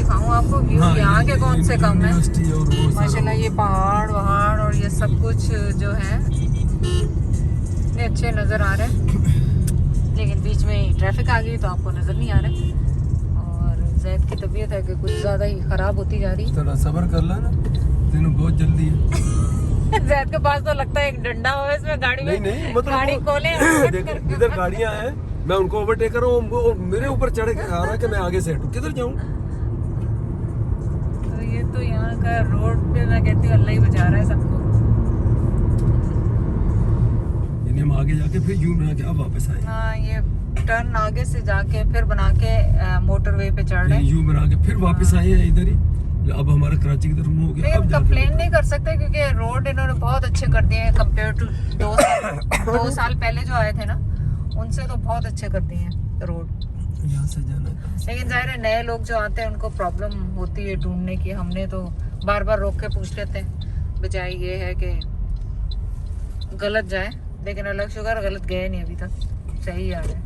दिखाऊं आपको व्यू यहाँ के कौन से कम है है माशाल्लाह। ये पहाड़ वहाड़ और ये सब कुछ जो है इतने अच्छे नज़र आ रहे हैं, लेकिन बीच में ट्रैफिक आ गई तो आपको नज़र नहीं आ रहा। और जैद की तबीयत है कि कुछ ज़्यादा ही ख़राब होती जा रही। थोड़ा सब्र कर ला ना, तेनों बहुत जल्दी है। जैद के पास तो लगता है एक डंडा हो इसमें गाड़ी में। नहीं मतलब गाड़ी खोले इधर गाड़ियां हैं, मैं उनको ओवरटेक कर रहा हूँ, वो मेरे ऊपर चढ़ के आ रहा है कि मैं आगे से हटूं, किधर जाऊं। तो ये तो यहाँ का रोड पे मैं कहती हूँ अल्लाह ही बचा रहा है सबको। यानी हम आगे जाके फिर यूं बना के अब वापस आए। हाँ, ये टर्न आगे से जाके फिर बना के मोटरवे पे चढ़ रहे हैं। यूं बना के फिर वापस आए हैं इधर ही। अब हमारा कराची की तरफ मुंह हो गया। लेकिन अब कंप्लेन नहीं कर सकते क्योंकि रोड इन्होंने बहुत अच्छे कर दिए हैं कंपेयर टू 2 साल पहले जो आए थे ना, उनसे तो बहुत अच्छे कर दिए हैं रोड। यहाँ से जाना है। लेकिन जाहिर है नए लोग जो आते हैं उनको प्रॉब्लम होती है ढूंढने की। हमने तो बार बार रोक के पूछ लेते हैं, बजाय ये है कि गलत जाए। लेकिन अलग शुगर गलत गए नहीं अभी तक, सही आ रहे हैं।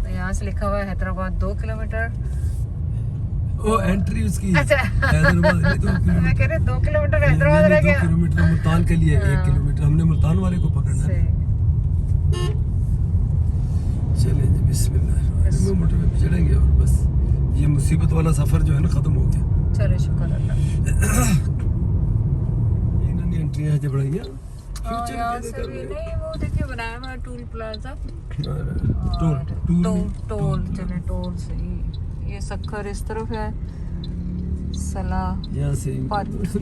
तो यहाँ से लिखा हुआ है हैदराबाद 2 किलोमीटर। ओ एंट्री उसकी अच्छा हैदराबाद नहीं, 2 किलोमीटर। मैं कह रही 2 किलोमीटर हैदराबाद रह 2 गया। किलोमीटर मुल्तान के लिए 1 हाँ। किलोमीटर, हमने मुल्तान वाले को पकड़ना है। चलें जी, बिस्मिल्लाह मोटरवे पे चढ़ेंगे और बस ये मुसीबत वाला सफर जो है ना खत्म हो गया। चलो शुक्र अल्लाह। इन्होंने एंट्रियां जो बढ़ाई हैं हाँ, यहाँ से भी नहीं, वो देखिए बनाया हुआ है टूल प्लाजा। टोल चले टोल सही। ये सक्खर इस तरफ है, सलाह यहाँ से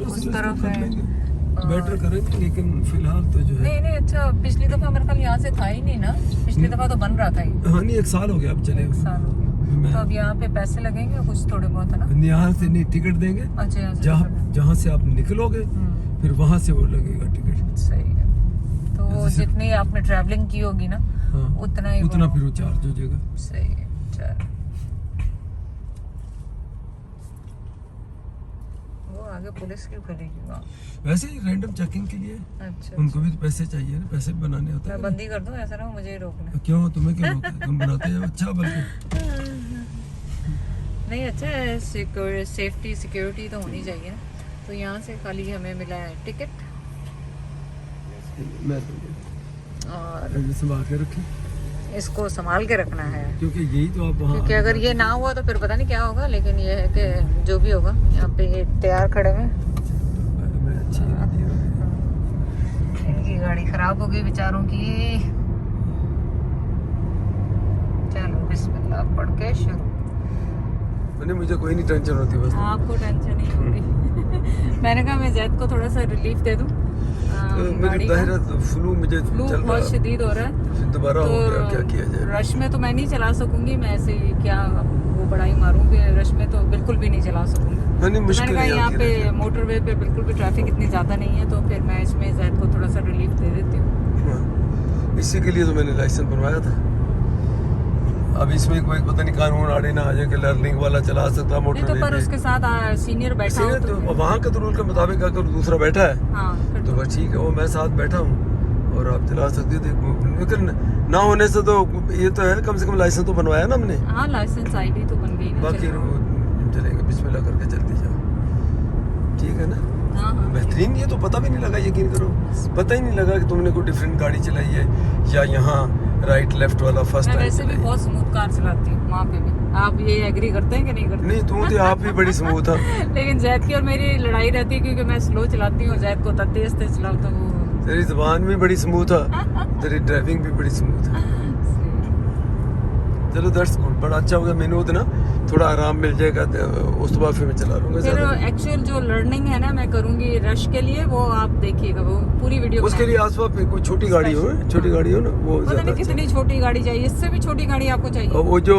उस तरफ है। बेटर करेंगे, लेकिन फिलहाल तो जो है नहीं अच्छा, पिछली दफा मेरे ख्याल यहाँ से था ही नहीं ना, पिछली दफा तो बन रहा था ही। हाँ नहीं 1 साल हो गया अब चले। 1 साल हो गया। तो अब यहाँ पे पैसे लगेंगे कुछ थोड़े बहुत है ना। यहाँ से नहीं टिकट देंगे, अच्छा यहाँ से जहाँ से आप निकलोगे फिर वहाँ से वो लगेगा टिकट। सही है। तो वो जितनी आपने ट्रैवलिंग की होगी ना, हाँ, उतना उतना फिर वो चार्ज हो जाएगा। सही है। चलो वो आगे पुलिस क्यों खड़ेगी वहाँ? वैसे ही रैंडम चेकिंग के लिए। अच्छा उनको भी तो पैसे चाहिए ना, पैसे भी बनाने होते मैं हैं। बंदी कर दूं, ऐसा ना हो मुझे ही रोकना। क्यों, तुम्हें क्यों रोकते हैं? तुम बनाते हैं अच्छा। बल्कि नहीं अच्छा है, सेफ्टी सिक्योरिटी तो होनी चाहिए। तो यहाँ से खाली हमें मिला है टिकट मैं और संभाल के रखी, इसको संभाल के रखना है क्योंकि यही तो आप वहाँ क्योंकि अगर ये ना हुआ तो फिर पता नहीं क्या होगा। लेकिन ये है कि जो भी होगा, यहाँ पे ये तैयार खड़े हुए हैं। अच्छी इनकी गाड़ी खराब हो गई बेचारों की। चलो बिस्मिल्लाह पढ़ के शुरू। मैंने मुझे कोई नहीं टेंशन होती बस। आपको टेंशन नहीं होगी। मैंने कहा मैं जैद को थोड़ा सा रिलीफ दे दूं। मेरी दाहिरा फ्लू मुझे फ्लू चल रहा बहुत शदीद हो रहा है, फिर दोबारा हो गया, क्या किया जाए। रश में तो मैं नहीं चला सकूंगी। मैं ऐसे ही क्या वो बड़ाई मारूंगी, रश में तो बिल्कुल भी नहीं चला सकूंगी। नहीं मुश्किल मैंने कहा नहीं यहाँ आती पे रहती। मोटरवे पे बिल्कुल भी ट्रैफिक इतनी ज़्यादा नहीं है, तो फिर मैं इसमें जैद को थोड़ा सा रिलीफ दे देती हूँ। हाँ, इसी के लिए तो मैंने लाइसेंस बनवाया था। अब इसमें कोई पता नहीं कानून आड़े ना आ जाए कि लर्निंग वाला चला सकता नहीं मोटर तो पर उसके साथ सीनियर बैठा हो तो वहाँ के तो रूल के मुताबिक अगर दूसरा बैठा है हाँ फिर तो बस ठीक है, वो मैं साथ बैठा हूँ और आप चला सकते हो। लेकिन ना होने से तो ये तो है, कम से कम लाइसेंस तो बनवाया ना हमने। हाँ लाइसेंस आईडी तो बन गई ना। बाकी चलेंगे, बिस्मिल्लाह करके चलते जाओ, ठीक है ना। हाँ हाँ बेहतरीन। ये तो पता भी नहीं लगा, यकीन करो, पता ही नहीं लगा कि तुमने कोई डिफरेंट गाड़ी चलाई है या यहाँ राइट लेफ्ट वाला फर्स्ट मैं टाइम वैसे भी चलाई। बहुत स्मूथ कार चलाती हूँ वहाँ पे भी। आप ये एग्री करते हैं कि नहीं करते? नहीं तुम तो आप भी बड़ी स्मूथ है। लेकिन जैद की और मेरी लड़ाई रहती है क्योंकि मैं स्लो चलाती हूँ, जैद को तेज तेज चलाओ तो वो। तेरी जुबान भी बड़ी स्मूथ है, तेरी ड्राइविंग भी बड़ी स्मूथ है। चलो दैट्स गुड, बड़ा अच्छा हो गया। मैंने उतना थोड़ा आराम मिल जाएगा, उस बाद फिर मैं चला लूंगा। फिर एक्चुअल जो लर्निंग है ना मैं करूँगी रश के लिए, वो आप देखिए वो पूरी वीडियो उसके लिए आसपास कोई छोटी गाड़ी हो, छोटी गाड़ी हो ना, वो पता ज्यादा नहीं कितनी छोटी गाड़ी चाहिए, इससे भी छोटी गाड़ी आपको चाहिए। और वो जो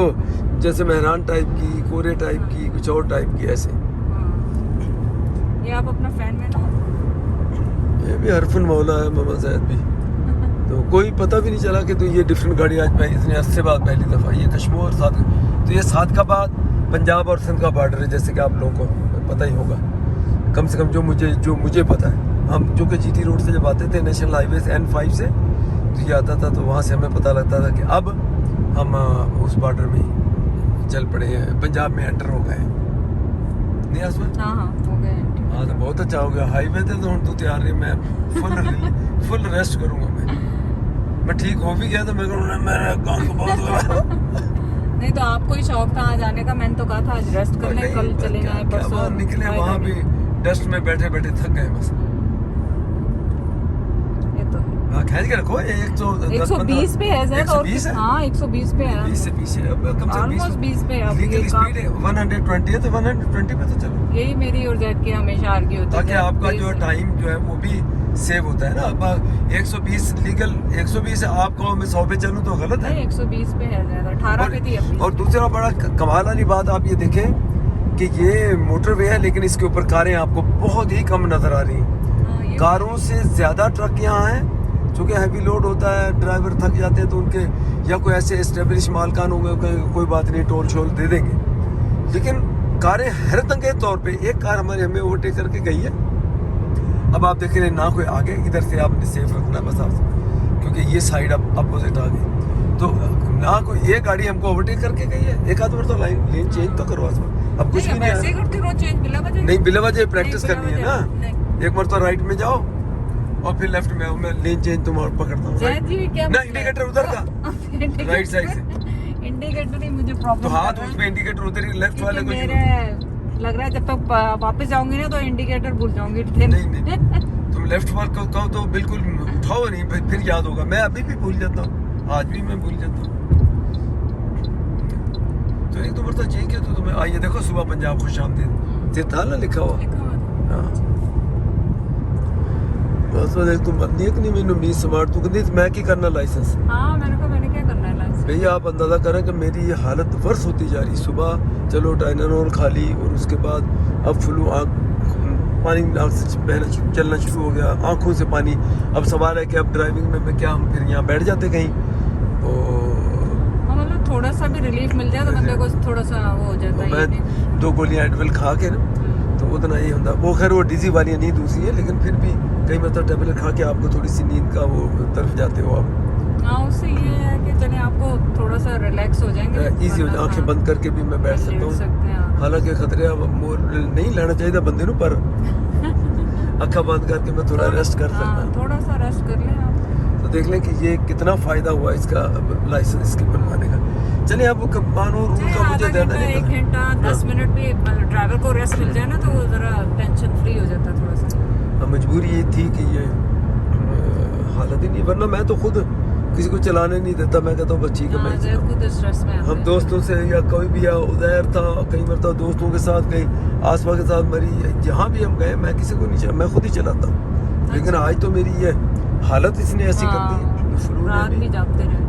जैसे मेहरान टाइप की, कोरे टाइप की, कुछ और टाइप की ऐसे। हाँ। ये आप अपना फैन में ना, ये भी हरफन मौला है मामा ज़ैद भी। तो कोई पता भी नहीं चला कि तो ये डिफरेंट गाड़ी आज इतने अरसे बाद पहली दफ़ा। ये कश्मीर और साथ, तो ये सादकाबाद पंजाब और सिंध का बॉर्डर है, जैसे कि आप लोगों को पता ही होगा, कम से कम जो मुझे पता है। हम जो कि जीटी रोड से जब आते थे नेशनल हाईवे से N5 से, तो ये आता था, तो वहाँ से हमें पता लगता था कि अब हम उस बॉर्डर में चल पड़े हैं, पंजाब में एंटर हो गए। नहीं आसमान हाँ हाँ हो गए। हाँ तो बहुत अच्छा हो गया। हाईवे थे तो तू तैयार रही, मैं फुल रेस्ट करूंगा। मैं ठीक हो भी गया तो मैं कहूँ मेरा काम तो बहुत हुआ। नहीं तो आपको ही शौक था आज आने का, मैंने तो कहा था आज रेस्ट कर लें, कल चले जाएं परसों निकले वहाँ भी डस्ट में बैठे बैठे थक गए बस। ये तो हाँ खींच के रखो। 120 पे है सर, और 120 है? हाँ 120 पे है, 20 से पीछे अब कम से कम ऑलमोस्ट 20 पे है। अब लीगल ये स्पीड है 120 है तो 120 पे तो चलो। यही मेरी और जैद की हमेशा आर्ग्यू होती है ताकि आपका जो टाइम जो है वो भी सेव होता है ना। अब 120 लीगल 120 है, आप कहो मैं 100 पे चलूं तो गलत है। नहीं 120 पे है ज्यादा, 18 पे थी अपनी। और दूसरा बड़ा कमाल वाली बात आप ये देखें कि ये मोटरवे है लेकिन इसके ऊपर कारें आपको बहुत ही कम नजर आ रही हैं। हाँ, ये कारों से ज्यादा ट्रक यहाँ हैं। चूँकि हैवी लोड होता है, ड्राइवर थक जाते हैं तो उनके या कोई ऐसे एस्टेब्लिश मालकान होंगे कोई बात नहीं टोल शोल दे देंगे। लेकिन कारें हैरत अंगेज तौर पे एक कार हमें ओवरटेक करके गई है। अब आप देख रहे हैं ना कोई आगे, इधर से आपने सेफ रखना बस आप, क्योंकि ये साइड अब अपोजिट आ गई तो ना कोई एक गाड़ी हमको ओवरटेक करके गई है। एक आध बार तो लेन चेंज तो करो अब कुछ भी नहीं ऐसे है। करते रहो चेंज बिला वजह। नहीं बिला वजह प्रैक्टिस नहीं, करनी है बिला ना। वजह, एक बार तो राइट में जाओ और फिर लेफ्ट में मैं लेन चेंज तुम और पकड़ता हूँ। जैद जी क्या ना इंडिकेटर उधर का राइट साइड से इंडिकेटर ही मुझे प्रॉब्लम तो हाथ उसमें इंडिकेटर उधर ही लेफ्ट वाले को मेरे लग रहा है जब तक वापस जाऊंगी ना तो इंडिकेटर भूल जाऊंगी। नहीं तुम लेफ्ट वाल को कहो तो बिल्कुल उठाओ नहीं, फिर याद होगा। मैं अभी भी भूल जाता हूँ, आज भी मैं भूल जाता हूँ। तो एक तो मतलब चाहिए कि तो तुम्हें आइए देखो सुबह पंजाब खुश आमदीद ये था ना लिखा हुआ। हाँ बस देख तुम बंदी कि नहीं मैंने मीज स्मार्ट तू कहती मैं की करना लाइसेंस। हाँ मैंने कहा मैंने क्या करना है लाइसेंस। भैया आप अंदाजा करें कि मेरी ये हालत वर्स होती जा रही। सुबह चलो टाइनोल खा ली और उसके बाद अब फ्लू पानी नाक से बहना चलना शुरू हो गया, आंखों से पानी। अब सवाल है कि अब ड्राइविंग में मैं क्या हम फिर यहाँ बैठ जाते कहीं तो मतलब थोड़ा सा भी रिलीफ मिल जाए तो बंदे को थोड़ा सा वो हो जाता है। मैं 2 गोलियां एडविल खा के ना तो उतना ही होता। वो खैर वो डिजी वाली नहीं दूसरी है, लेकिन फिर भी कई मतलब टेबलेट खा के आपको थोड़ी सी नींद का वो तरफ जाते हो आप। हाँ उससे ये है कि चले आपको थोड़ा सा रिलैक्स हो जाएंगे, इजी हो जाए, आंखें बंद करके भी मैं बैठ सकता हूँ। हालांकि खतरे अब नहीं लेना चाहिए बंदे नु, पर अखा बंद करके मैं थोड़ा रेस्ट कर सकता हूँ। थोड़ा सा रेस्ट कर लें आप तो देख लें कि ये कितना फायदा हुआ इसका लाइसेंस इसके बनवाने का। चलिए अब कानून रूल का मुझे ज़्यादा नहीं 1 घंटा 10 मिनट भी ड्राइवर को रेस्ट मिल जाए ना तो वो जरा टेंशन फ्री हो जाता है थोड़ा सा। मजबूरी ये थी कि ये हालत ही नहीं, वरना मैं तो खुद किसी को चलाने नहीं देता। मैं कहता हूँ बस ठीक है मैं हम दोस्तों से या कोई भी या उधर था कई मरतबा दोस्तों के साथ कहीं आसपास के साथ मरी जहाँ भी हम गए मैं किसी को नहीं चला, मैं खुद ही चलाता हूँ। लेकिन आज तो मेरी ये हालत इसने ऐसी कर दी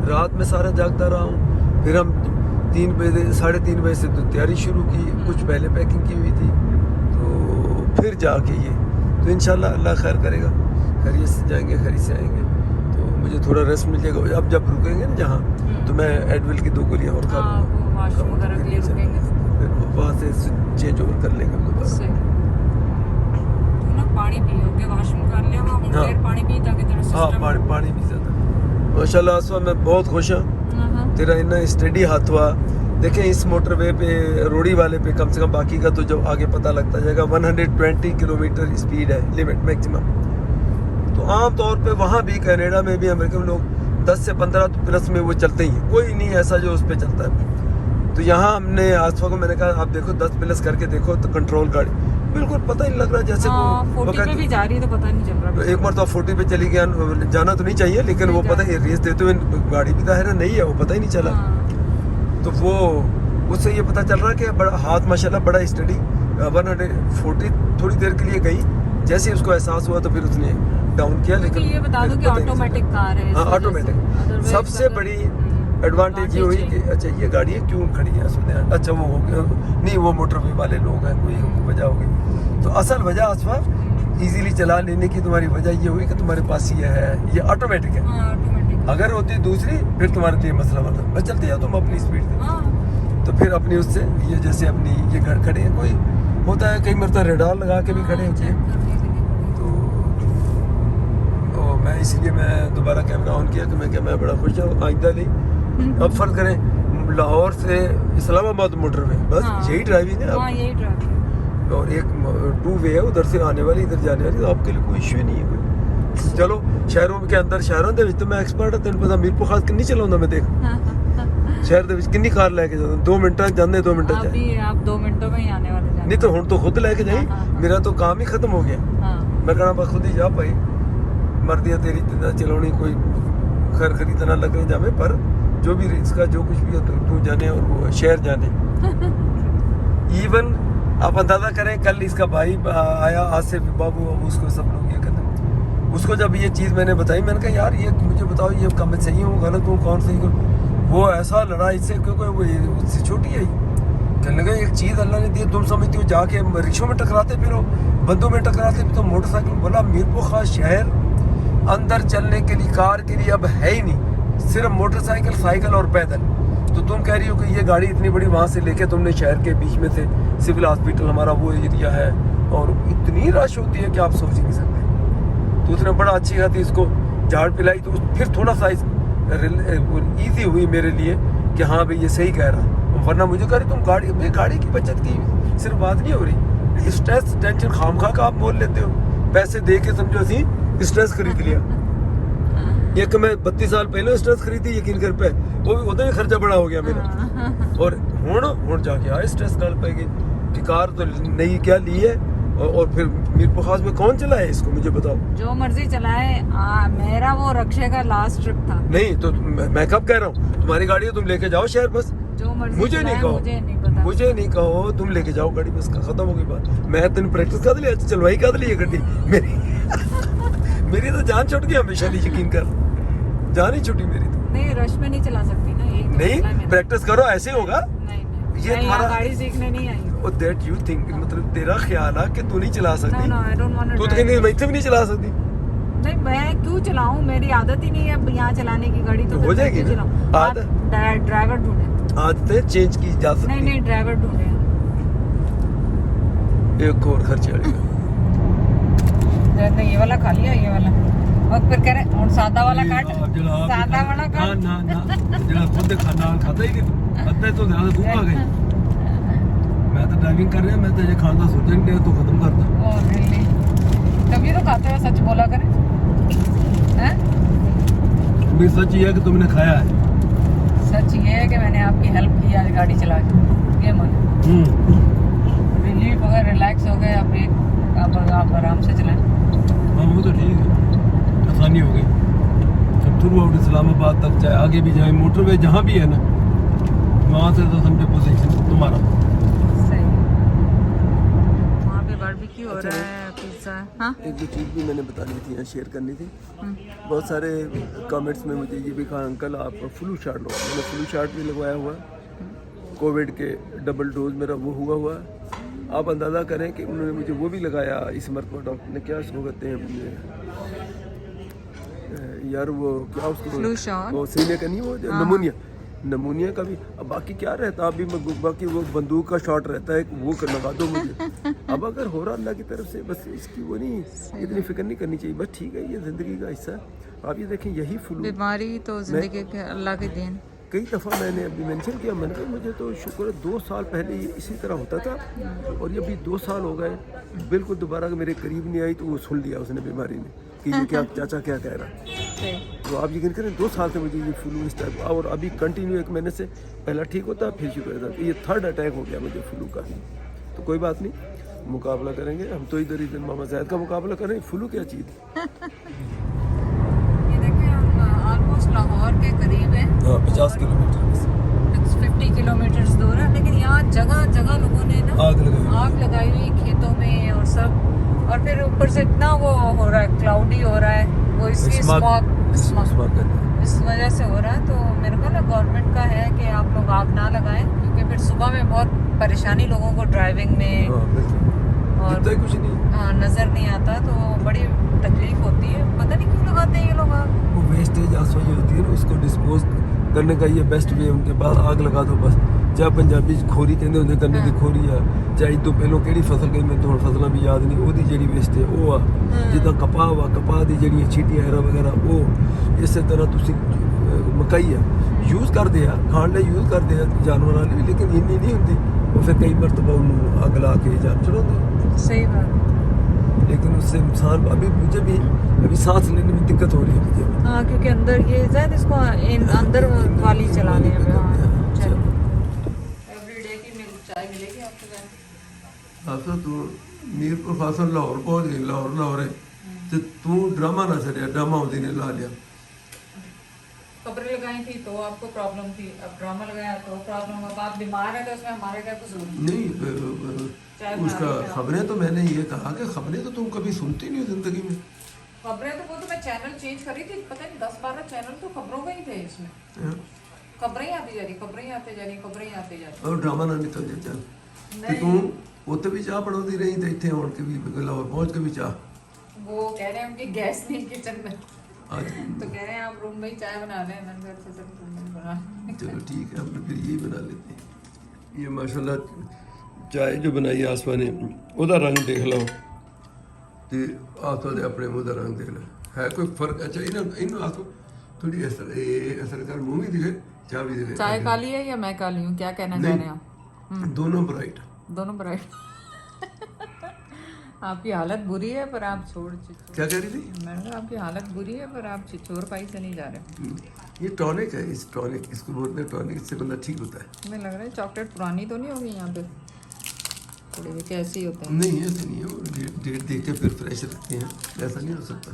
रात में सारा जागता रहा हूँ। फिर हम 3 बजे 3:30 बजे से तो तैयारी शुरू की, कुछ पहले पैकिंग की हुई थी तो फिर जाके ये तो इंशाल्लाह अल्लाह खैर करेगा, खैरियत से जाएंगे खैरियत से आएंगे। तो मुझे थोड़ा रेस्ट मिल जाएगा। अब जब रुकेंगे ना जहाँ तो मैं एडविल की 2 गोलियाँ और खा लूँगा, फिर वहाँ से चेंज ओवर कर लेंगे दोबारा। पानी पियोगे, वॉशरूम कर लिया हाँ पानी पी ताकि तेरा हाँ पानी भी ज़्यादा माशाल्लाह। आसमा मैं बहुत खुश हूँ तेरा इतना स्टडी हाथ हुआ। देखें इस मोटरवे पे रोड़ी वाले पे कम से कम, बाकी का तो जब आगे पता लगता जाएगा 120 किलोमीटर स्पीड है लिमिट मैक्सिमम। तो आम तौर पे वहाँ भी कनाडा में भी अमेरिका में लोग 10 से 15 प्लस में वो चलते ही हैं, कोई नहीं ऐसा जो उस पर चलता है। तो यहाँ हमने आसफा को मैंने कहा आप देखो 10 प्लस करके देखो तो कंट्रोल गाड़ी बिल्कुल पता ही नहीं लग रहा जैसे वो 40 पे भी जा रही है तो पता नहीं चल रहा। एक बार तो 40 पे चली गया, जाना तो नहीं चाहिए लेकिन वो पता है रेस देते हुए गाड़ी भी तो है ना नहीं है वो पता ही नहीं चला। तो वो उससे ये पता चल रहा है कि बड़ा हाथ माशाल्लाह बड़ा स्टडी 140 थोड़ी देर के लिए गई, जैसे ही उसको एहसास हुआ तो फिर उसने डाउन किया। लेकिन ये बता दो कि ऑटोमेटिक कार है। हाँ ऑटोमेटिक। सबसे बड़ी एडवांटेज ये हुई कि अच्छा ये गाड़ी क्यों खड़ी है उसमें, अच्छा वो हो गया नहीं वो मोटरवे वाले लोग हैं कोई वजह होगी। तो असल वजह आसफा इजीली चला लेने की तुम्हारी वजह ये हुई कि तुम्हारे पास ये है, ये ऑटोमेटिक है। अगर होती दूसरी फिर तुम्हारे लिए मसला बनता, बस चलते जाओ तुम अपनी स्पीड से। तो फिर अपनी उससे ये जैसे अपनी ये घर खड़े हैं, कोई होता है कई मरतबा रेडार लगा के भी खड़े होते हैं। तो मैं इसलिए मैं दोबारा कैमरा ऑन किया कि मैं बड़ा खुश हूँ आइंदा नहीं। अब फर्ज करें लाहौर से इस्लामाबाद मोटरवे बस यही ड्राइविंग है। और एक 2 वे है उधर से आने वाली इधर जाने वाली, तो आपके लिए कोई इशू ही नहीं है कोई। चलो शहरों के अंदर शहरों ਦੇ ਵਿੱਚ तो मैं एक्सपर्ट ਹਾਂ, ਤੈਨੂੰ ਪਤਾ ਮੀਰਪੁਰ ਖਾਸ ਕਿੰਨੀ ਚਲਾਉਂਦਾ मैं देख शहर ਦੇ ਵਿੱਚ ਕਿੰਨੀ ਕਾਰ ਲੈ ਕੇ ਜਾਂਦਾ 2 ਮਿੰਟਾਂ 'ਚ ਜਾਂਦੇ 2 मिनट अभी आप 2 मिनटों में ही आने वाले जाने नहीं तो हुण तो खुद लेके जाई, मेरा तो काम ही खत्म हो गया। हाँ मैं कहना बस खुद ही जा भाई, मर्दी है तेरी चलानी, कोई खैर खरीद ना लगने जावे, पर जो भी रिस्क का जो कुछ भी हो तू जाने और वो शहर जाने। इवन आप अंदाजा करें, कल इसका भाई आया आसिफ बाबू, उसको सब लोग ये कहते, उसको जब ये चीज़ मैंने बताई, मैंने कहा यार ये मुझे बताओ ये काम मैं सही हूँ गलत हूँ कौन सही हूँ, वो ऐसा लड़ा इससे क्योंकि वो उससे छोटी है। कहने लगा एक चीज़ अल्लाह ने दी तुम समझती हो, जाके रिक्शों में टकराते फिरो, बंदों में टकराते फिर तो मोटरसाइकिल। बोला मीरपुर खास शहर अंदर चलने के लिए कार के लिए अब है ही नहीं, सिर्फ मोटरसाइकिल साइकिल और पैदल। तो तुम कह रही हो कि ये गाड़ी इतनी बड़ी वहाँ से लेके तुमने शहर के बीच में से सिविल हॉस्पिटल हमारा वो एरिया है और इतनी रश होती है कि आप सोच ही नहीं सकते। तो उसने बड़ा अच्छी खाती इसको झाड़ पिलाई, तो फिर थोड़ा सा ईजी हुई मेरे लिए कि हाँ भाई ये सही कह रहा, वरना मुझे कह रही तुम गाड़ी की बचत की सिर्फ बात नहीं हो रही, स्ट्रेस टेंशन खामखा का आप मोल लेते हो, पैसे दे के समझो असी स्ट्रेस खरीद लिया। एक मैं 32 साल पहले स्ट्रेस खरीदी, यकीन कर पे वो भी उधर ही खर्चा बड़ा हो गया मेरा। और हुण जाके आए स्ट्रेस गल पेगी कि कार तो नई क्या ली है, और फिर मीरपुर खास में कौन चलाए इसको मुझे बताओ। जो मर्जी चलाए, मेरा वो रक्षे का लास्ट ट्रिप था। नहीं तो मैं कब कह रहा हूँ तुम्हारी गाड़ी है तुम लेके जाओ शहर बस, जो मर्जी मुझे नहीं कहो, मुझे नहीं कहो तुम लेके जाओ गाड़ी, बस खत्म हो गई बात। मैं तेन प्रैक्टिस कर लिया, चलवाई कर ली है गड्डी मेरी मेरी तो जान छूट गई हमेशा, नहीं यकीन कर, जान ही छुट्टी मेरी तो। नहीं रश में नहीं चला सकती ना, यही तो नहीं मसला है मेरा। प्रैक्टिस करो ऐसे होगा। नहीं ये मैं तुम्हारा गाड़ी सीखने नहीं आई हूँ। दैट यू थिंक, मतलब तेरा ख्याल है कि तू नहीं चला सकती, No, I don't want to तू तो drive. कहती मैं इतने भी नहीं चला सकती। नहीं मैं क्यों चलाऊं, मेरी आदत ही नहीं है अब यहाँ चलाने की गाड़ी, तो तो हो फिर मैं जाएगी क्यों ना। चलाऊं? आप आदत। ड्राइवर ढूंढे। आदतें चेंज की जा सकती नहीं नहीं ड्राइवर ढूंढे। एक और खर्च आएगा। ये वाला खा लिया, ये वाला और फिर कह रहे और सादा वाला काट, सादा वाला काट। ना जरा खुद खाना खाता ही नहीं, अद्धा तो ज्यादा भूख आ गई। मैं तो ड्राइविंग कर रहा, मैं तो ये खाना सोचा नहीं तो खत्म करता। ओह रियली, तभी तो खाते हो, सच बोला करें। हैं? भी सच ये है कि तुमने खाया है। सच ये है कि मैंने आपकी हेल्प की आज गाड़ी चला के, ये मानो रिलीफ हो गया, रिलैक्स हो गए, अब आप आराम से चलाएं। हाँ वो तो ठीक है, आसानी हो गई। अब थ्रू आउट इस्लामाबाद तक चाहे आगे भी जाए, मोटरवे जहाँ भी है ना वहाँ से तो समझो पोजीशन तुम्हारा। सही। वहाँ पे बारबेक्यू हो रहा है, पिज्जा। हाँ एक दो चीज़ भी मैंने बतानी थी या शेयर करनी थी। बहुत सारे कमेंट्स में मुझे ये भी कहा अंकल आप फ्लू शॉट लो, मैंने फ्लू शॉट भी लगवाया हुआ है, कोविड के डबल डोज मेरा वो हुआ है। आप अंदाज़ा करें कि उन्होंने मुझे वो भी लगाया इस मरतबा, डॉक्टर ने क्या उसको कहते हैं यार वो क्या उसको फ्लू शॉट, वो सीने का नहीं, वो नमूनिया का भी। अब बाकी क्या रहता है अभी, बाकी वो बंदूक का शॉट रहता है वो लगा दो मुझे। अब अगर हो रहा अल्लाह की तरफ से, बस इसकी वो नहीं इतनी फिक्र नहीं करनी चाहिए, बस ठीक है ये ज़िंदगी का हिस्सा है। आप ये देखें यही फ्लू बीमारी तो जिंदगी के अल्लाह की देन। कई दफ़ा मैंने अभी मेंशन किया, मैंने कहा मुझे तो शुक्र है 2 साल पहले ये इसी तरह होता था और ये अभी 2 साल हो गए बिल्कुल दोबारा मेरे करीब नहीं आई, तो वो सुन लिया उसने बीमारी ने कि ये क्या चाचा क्या कह रहा है। तो आप यकीन करें 2 साल से मुझे ये फ्लू इस टाइप, और अभी कंटिन्यू 1 महीने से पहला ठीक होता फिर शुरू होता, तो ये 3rd अटैक हो गया मुझे फ्लू का। तो कोई बात नहीं, मुकाबला करेंगे हम तो इधर मामा ज़ैद का मुकाबला करें, फ्लू क्या चीज़। ये देखिए हम ऑलमोस्ट लाहौर के करीब है। हाँ 50 किलोमीटर 50 किलोमीटर दूर है, लेकिन यहाँ जगह जगह लोगों ने ना आग लगाई हुई खेतों में और सब, और फिर ऊपर से इतना वो हो रहा है, क्लाउडी हो रहा है, वो इसकी स्मॉग इस वजह से हो रहा है। तो मेरे को ना गवर्नमेंट का है कि आप लोग आग ना लगाएं, क्योंकि फिर सुबह में बहुत परेशानी लोगों को ड्राइविंग में, और कुछ नहीं नज़र नहीं आता, तो बड़ी तकलीफ होती है। पता नहीं क्यों लगाते हैं ये लोग आग। वो वेस्टेज आसवाई होती है ना, उसको डिस्पोज करने का ये बेस्ट वे उनके पास, आग लगा दो बस। चाहे पंजाबी खोरी कहते होंगे करने की खोरी है, चाहे तो पहलों केड़ी फसल गई मैं तो फसलों भी याद नहीं, ओदी जेड़ी वेस्ट है वो आ जिदा कपाह वा कपाह दी जेड़ियां छीटियां हैरा वगैरह वो, इस तरह तुसी मकई है यूज़ करते हैं खाण लिए यूज़ करते हैं जानवरों लिए, लेकिन इन्नी नहीं होंगी वो फिर कई मरतबा उन्होंने अग ला के जान चढ़ाते। सही बात। लेकिन उससे इंसान अभी मुझे भी अभी सांस लेने में दिक्कत हो रही है मुझे। हाँ क्योंकि अंदर ये शायद इसको अंदर वाली चलाने में। एवरीडे की मिल्क चाय मिलेगी आपके घर? अच्छा तू मीरपुर खासन लाहौर पहुंच गई, लाहौर है तो तू ड्रामा ना चलिया, ड्रामा होती ने ला लिया। खबरें लगाई थी तो आपको प्रॉब्लम थी, अब ड्रामा लगाया तो प्रॉब्लम। अब आप बीमार है तो उसमें हमारे क्या कसूर? नहीं उसका खबरें तो मैंने ये कहा कि खबरें तो तुम कभी सुनती नहीं हो जिंदगी में। खबरें तो वो तो मैं चैनल चेंज करी थी, पता नहीं 10-12 चैनल तो खबरों के ही थे इसमें। खबरें ही आती जा रही, खबरें ही आती जा रही, खबरें ही आती जा रही। और ड्रामा ना निकल जाए चल कि तू उत्ते भी चाह पड़ोती रही तो इतने होड़ के भी लाहौर पहुंच के भी चाह। वो कह रहे हैं उनकी गैस नहीं किचन में, आज तो कह रहे हैं आप रूम में ही चाय बना लें। मैंने कहा अच्छा चलो रूम में बना लें। चलो ठीक है, हम फिर यही बना लेते हैं। ये माशाल्लाह चाय जो बनाई आसमा ने ਉਹਦਾ रंग देख लो ਤੇ ਆਸमा ਦੇ ਆਪਣੇ ਮੂੰਹ ਦਾ रंग देख लो है कोई फर्क? अच्छा इन आसमा थोड़ी असर कर मुंह भी दिखे, चाय भी दिखे। चाय काली है या मैं काली हूँ, क्या कहना चाह रहे हैं आप? दोनों ब्राइट, दोनों ब्राइट। आपकी हालत बुरी है पर आप क्या कह रही थी? मैंने कहा आपकी हालत बुरी है पर आप चिचोर पाई से नहीं जा रहे। ये टॉनिक है, इस टॉनिक इसको बोलते हैं टॉनिक, इससे बंदा ठीक होता है। हमें लग रहा है चॉकलेट पुरानी तो नहीं होगी यहाँ पे, थोड़े भी कैसे ही होते हैं। नहीं ऐसे नहीं है, वो डेट देख के फिर फ्रेश रखते हैं, ऐसा नहीं हो सकता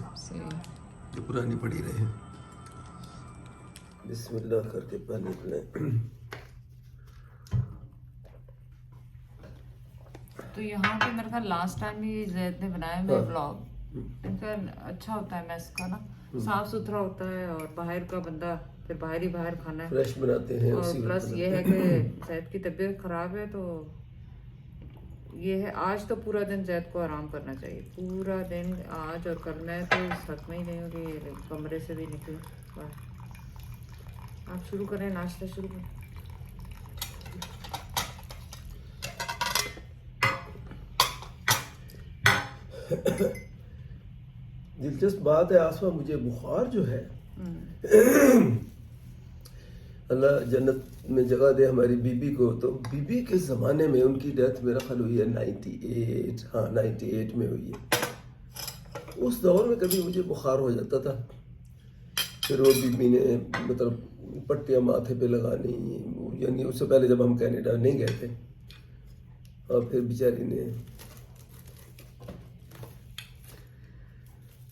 जो पुरानी पड़ी रहे। बिस्मिल्लाह करके पानी पिलाएं। तो यहाँ पे मेरे ख्याल लास्ट टाइम भी जैद ने बनाया मेरा ब्लॉग, इनका अच्छा होता है मैस का ना, साफ सुथरा होता है और बाहर का बंदा फिर बाहर ही बाहर खाना है, फ्रेश बनाते हैं। और प्लस ये है कि जैद की तबीयत खराब है तो ये है आज तो पूरा दिन जैद को आराम करना चाहिए, पूरा दिन आज और कल मैं तो सच में ही नहीं होगी कमरे से भी निकले। आप शुरू करें, नाश्ता शुरू करें। दिलचस्प बात है आसमा, मुझे बुखार जो है अल्लाह जन्नत में जगह दे हमारी बीबी को, तो बीबी के ज़माने में उनकी डेथ मेरा ख्याल हुई है 98, हाँ 98 में हुई है। उस दौर में कभी मुझे बुखार हो जाता था, फिर वो बीबी ने मतलब पट्टियाँ माथे पे लगानी, यानी उससे पहले जब हम कनाडा नहीं गए थे, और फिर बेचारी ने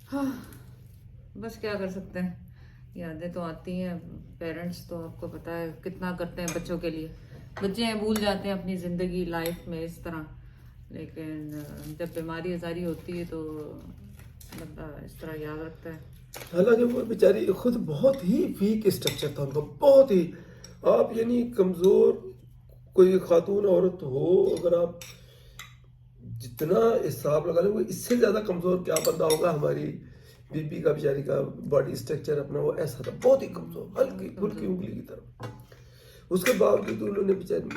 हाँ बस क्या कर सकते हैं, यादें तो आती हैं। पेरेंट्स तो आपको पता है कितना करते हैं बच्चों के लिए, बच्चे भूल जाते हैं अपनी ज़िंदगी लाइफ में इस तरह, लेकिन जब बीमारी आजारी होती है तो बंदा इस तरह याद रखता है। हालांकि वो बेचारी खुद बहुत ही वीक स्ट्रक्चर था उनका, बहुत ही, आप यानी कमज़ोर कोई खातून औरत हो, अगर आप जितना हिसाब लगा लेंगे इससे ज़्यादा कमज़ोर क्या बंदा होगा। हमारी बीबी का बेचारी का बॉडी स्ट्रक्चर अपना वो ऐसा था, बहुत ही कमज़ोर, हल्की फुल्की उंगली की तरह। उसके बावजूद उन्होंने बेचारी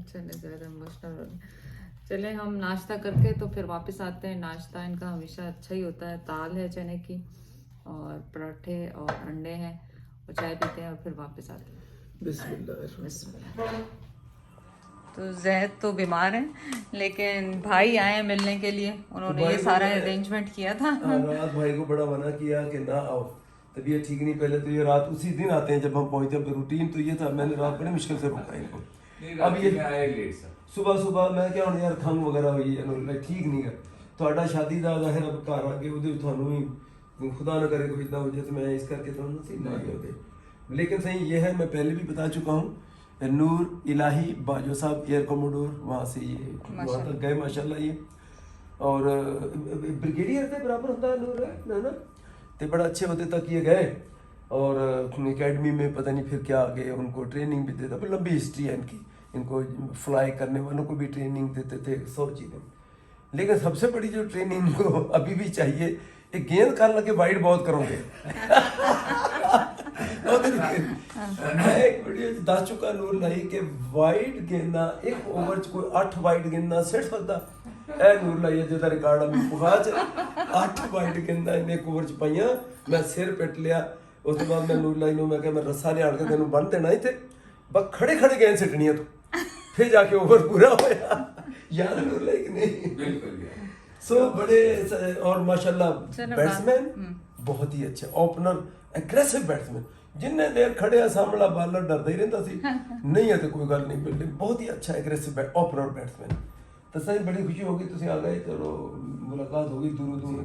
चले ज़्यादा इमोशनल। चले हम नाश्ता करके तो फिर वापस आते हैं। नाश्ता इनका हमेशा अच्छा ही होता है, दाल है चने की और पराठे और अंडे हैं, और चाय पीते हैं और फिर वापस आते हैं। बिस्मिल्लाह। तो जैद तो बीमार है, लेकिन भाई आए मिलने के लिए, उन्होंने ये सारा अरेंजमेंट किया था। रात भाई को बड़ा मना किया कि ना आओ, तबीयत ठीक नहीं। पहले तो ये रात उसी दिन आते हैं जब हम पहुंचते हैं, रूटीन तो ये था, मैंने रात बड़े मुश्किल से रोका इनको। अब ये सुबह मैं क्या होने यार खंग वगैरह हुई है, ठीक नहीं है ਤੁਹਾਡਾ शादी ਦਾ ਜ਼ਾਹਿਰ अब घर आके ਉਹਦੇ ਤੁਹਾਨੂੰ ही खुदा न करे कोई इतना हो जाए, तो मैं इस करके तो सही ना होते। लेकिन सही ये है, मैं पहले भी बता चुका हूँ, नूर इलाही बाजो साहब एयर कमोडोर, वहाँ से ये वहाँ तक गए माशाल्लाह ये, और ब्रिगेडियर थे बराबर होता है नूर है ना, तो बड़ा अच्छे होते तक ये गए, और एकेडमी में पता नहीं फिर क्या आगे उनको ट्रेनिंग भी देता, लंबी हिस्ट्री है इनकी, इनको फ्लाई करने वालों को भी ट्रेनिंग देते थे 100 चीज़ें। लेकिन सबसे बड़ी जो ट्रेनिंग इनको अभी भी चाहिए, एक गेंद कर लगे वाइड बहुत करोगे। मैं एक वीडियो दस चुका नूर लाई के वाइड गेंदा एक ओवर च कोई 8 वाइड गेंदा सिट सकता है। नूर लाई जो रिकॉर्ड अभी पुखा च 8 वाइड गेंदा इन एक ओवर च पाइया, मैं सिर पिट लिया। उसके बाद मैं नूर लाई मैं रस्सा लिया के तेन बन देना ही थे, बस खड़े खड़े गए सिटनिया तो फिर जाके ओवर पूरा होया याद है लाइक नहीं बिल्कुल सो बड़े और माशाल्लाह चलो बैट्समैन बहुत ही अच्छे ओपनर एग्रेसिव बैट्समैन जिन्ने देर खड़े आ सामला बालर डरदा ही रहंदा सी नहीं है तो कोई गल नहीं बिल्कुल बहुत ही अच्छा एग्रेसिव ओपनर बैट्समैन तो सही बड़ी खुशी होगी तुसी आ गए चलो मुलाकात होगी दूर दूर